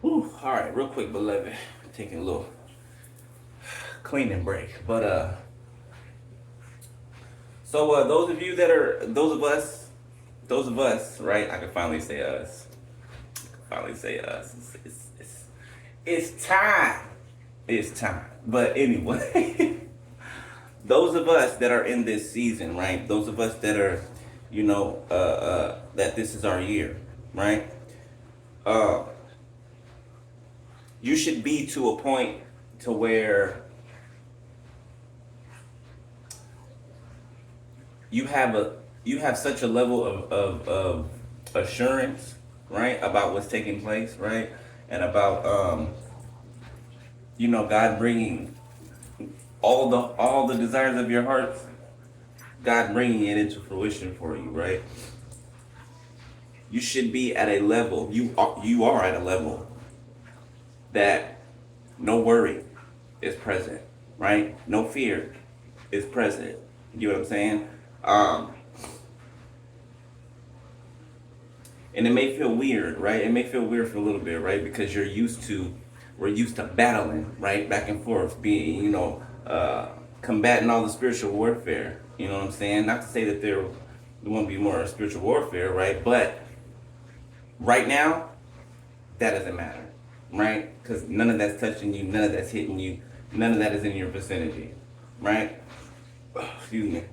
Whew, all right, real quick, beloved. Taking a little cleaning break. Those of you that are those of us, right? I can finally say us. Finally say us. It's time. It's time. But anyway, those of us that are in this season, right? Those of us that are, that this is our year, right? Uh, you should be to a point to where you have a you have such a level of assurance, right, about what's taking place, right, and about God bringing all the desires of your hearts, God bringing it into fruition for you, right. You should be at a level, you are at a level that no worry is present, right, no fear is present. You know what I'm saying? um and it may feel weird, right? It may feel weird for a little bit, right? Because we're used to battling, right, back and forth, being, combating all the spiritual warfare. You know what I'm saying? Not to say that there won't be more spiritual warfare, right? But right now, that doesn't matter, right? Because none of that's touching you, none of that's hitting you, none of that is in your vicinity, right? Excuse me.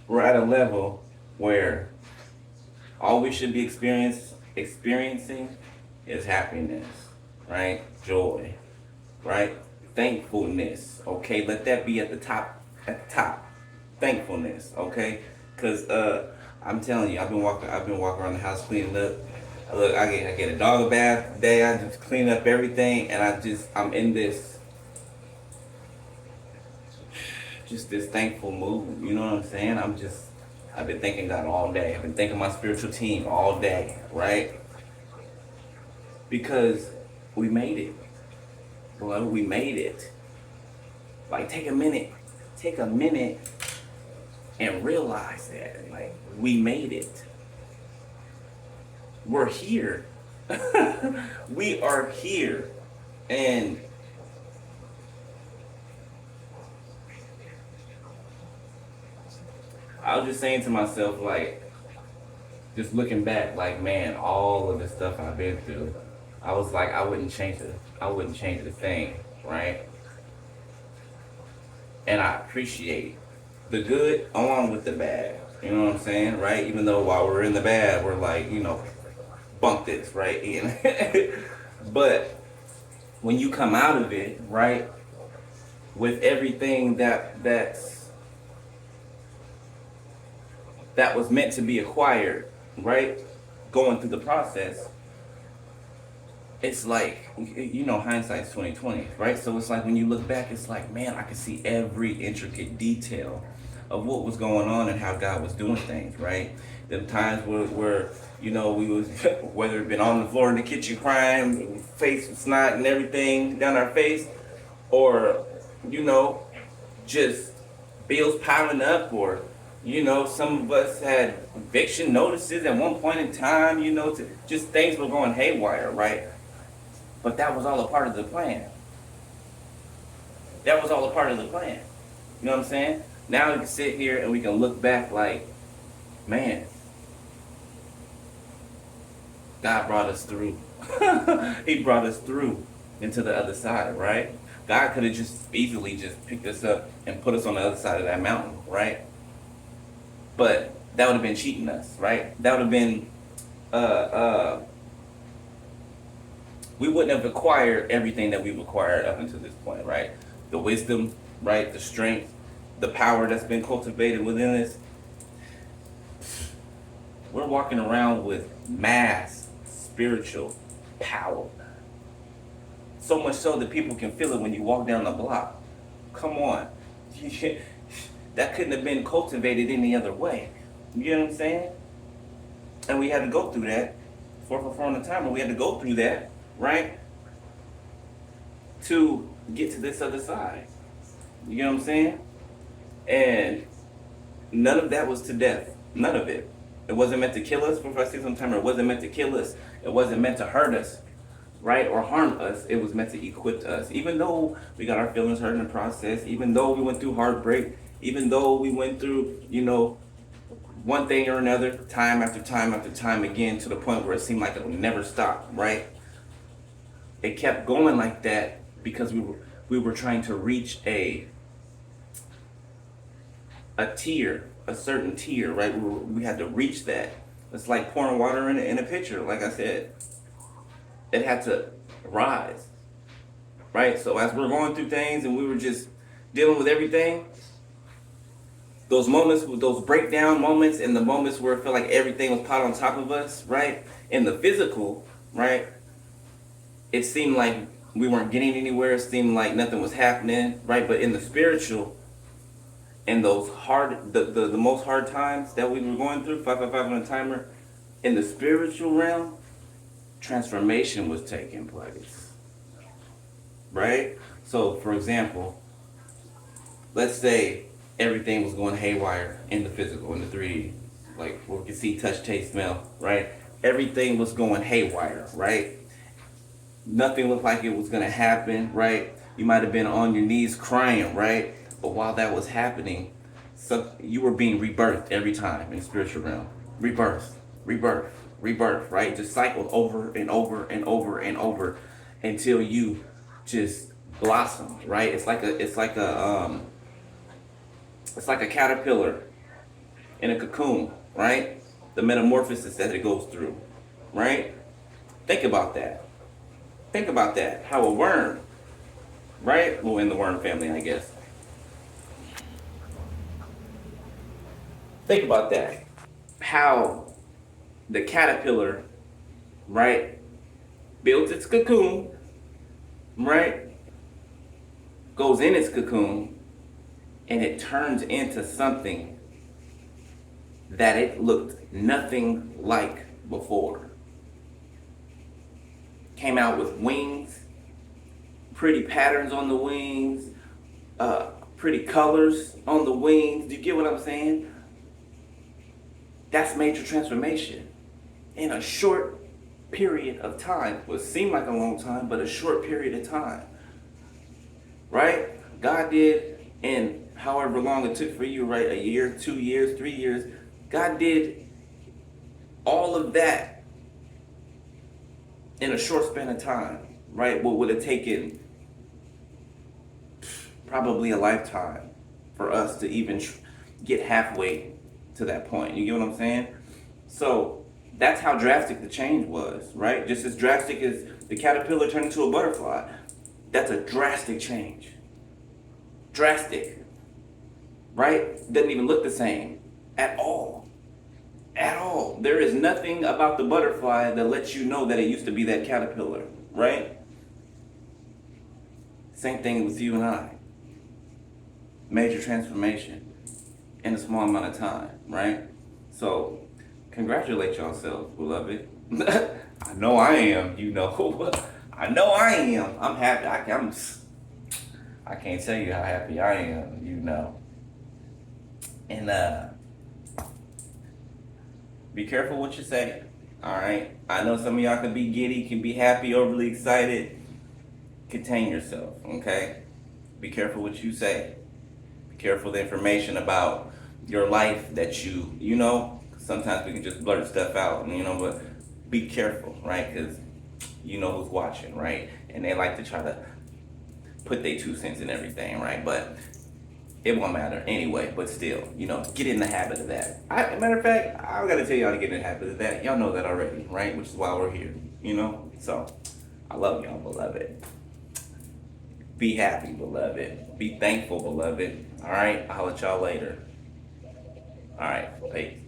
We're at a level where all we should be experiencing is happiness, right? Joy, right? Thankfulness, okay? Let that be at the top. Thankfulness, okay? Cause I'm telling you, I've been walking around the house cleaning up. Look, I get a dog a bath today. I just clean up everything, and I'm in this thankful mood. You know what I'm saying? I've been thanking God all day. I've been thanking my spiritual team all day, right? Because we made it. Well, we made it. Like, take a minute and realize that, like, we made it. We're here. We are here. And I was just saying to myself, like, just looking back, like, man, all of the stuff I've been through, I was like, I wouldn't change it. I wouldn't change a thing, right? And I appreciate the good along with the bad. You know what I'm saying, right? Even though while we're in the bad, we're like, bump this, right? But when you come out of it, right, with everything that was meant to be acquired, right, going through the process, it's like, hindsight's 2020, right? So it's like when you look back, it's like, man, I can see every intricate detail of what was going on and how God was doing things, right? The times where we was whether it been on the floor in the kitchen crying, face snot and everything down our face, or you know just bills piling up, or some of us had eviction notices at one point in time, just things were going haywire, right? But that was all a part of the plan. That was all a part of the plan. You know what I'm saying? Now we can sit here and we can look back like, man, God brought us through. He brought us through into the other side, right? God could have just easily just picked us up and put us on the other side of that mountain, right? But that would have been cheating us, right? That would have been, we wouldn't have acquired everything that we've acquired up until this point, right? The wisdom, right? The strength, the power that's been cultivated within us. We're walking around with mass spiritual power. So much so that people can feel it when you walk down the block. Come on. That couldn't have been cultivated any other way. You know what I'm saying? And we had to go through that. 444 on the timer, we had to go through that, right? To get to this other side. You know what I'm saying? And none of that was to death. None of it. It wasn't meant to kill us. 456 on the timer, it wasn't meant to kill us. It wasn't meant to hurt us. right, or harm us. It was meant to equip us. Even though we got our feelings hurt in the process, even though we went through heartbreak, even though we went through, one thing or another, time after time after time again, to the point where it seemed like it would never stop, right? It kept going like that because we were trying to reach a tier, a certain tier, right? We had to reach that. It's like pouring water in a pitcher. Like I said, it had to rise, right? So as we're going through things and we were just dealing with everything, those moments, those breakdown moments, and the moments where it felt like everything was piled on top of us, right? In the physical, right? It seemed like we weren't getting anywhere. It seemed like nothing was happening, right? But in the spiritual, and those hard, the most hard times that we were going through, 555 on a timer, in the spiritual realm, transformation was taking place, right? So, for example, let's say everything was going haywire in the physical, in the 3D, like where we could see, touch, taste, smell, right? Everything was going haywire, right? Nothing looked like it was gonna happen, right? You might have been on your knees crying, right? But while that was happening, you were being rebirthed every time in the spiritual realm. Rebirth, rebirth, rebirth, right? Just cycled over and over and over and over until you just blossomed, right? It's like a caterpillar in a cocoon, right? The metamorphosis that it goes through, right? Think about that. Think about that. How a worm, right? Well, in the worm family, I guess. Think about that. How the caterpillar, right, builds its cocoon, right? Goes in its cocoon, and it turns into something that it looked nothing like before. Came out with wings, pretty patterns on the wings, pretty colors on the wings. Do you get what I'm saying? That's major transformation in a short period of time. It would seem like a long time, but a short period of time, right? God did in however long it took for you, right? A year, 2 years, 3 years. God did all of that in a short span of time, right? What would have taken probably a lifetime for us to even get halfway to that point. You get what I'm saying? So that's how drastic the change was, right? Just as drastic as the caterpillar turned into a butterfly. That's a drastic change. Drastic, right? Doesn't even look the same at all. At all. There is nothing about the butterfly that lets you know that it used to be that caterpillar, right? Same thing with you and I. Major transformation in a small amount of time, right? So, congratulate yourselves, beloved. I know I am, I know I am. I'm happy. I can't tell you how happy I am, And be careful what you say. All right. I know some of y'all can be giddy, can be happy, overly excited. Contain yourself, okay? Be careful what you say. Be careful the information about your life that sometimes we can just blurt stuff out, but be careful, right? Because you know who's watching, right? And they like to try to put their 2 cents in everything, right? But it won't matter anyway, but still, get in the habit of that. Matter of fact, I gotta tell y'all to get in the habit of that. Y'all know that already, right? Which is why we're here, So, I love y'all, beloved. Be happy, beloved. Be thankful, beloved. All right? I'll let y'all later. All right, peace.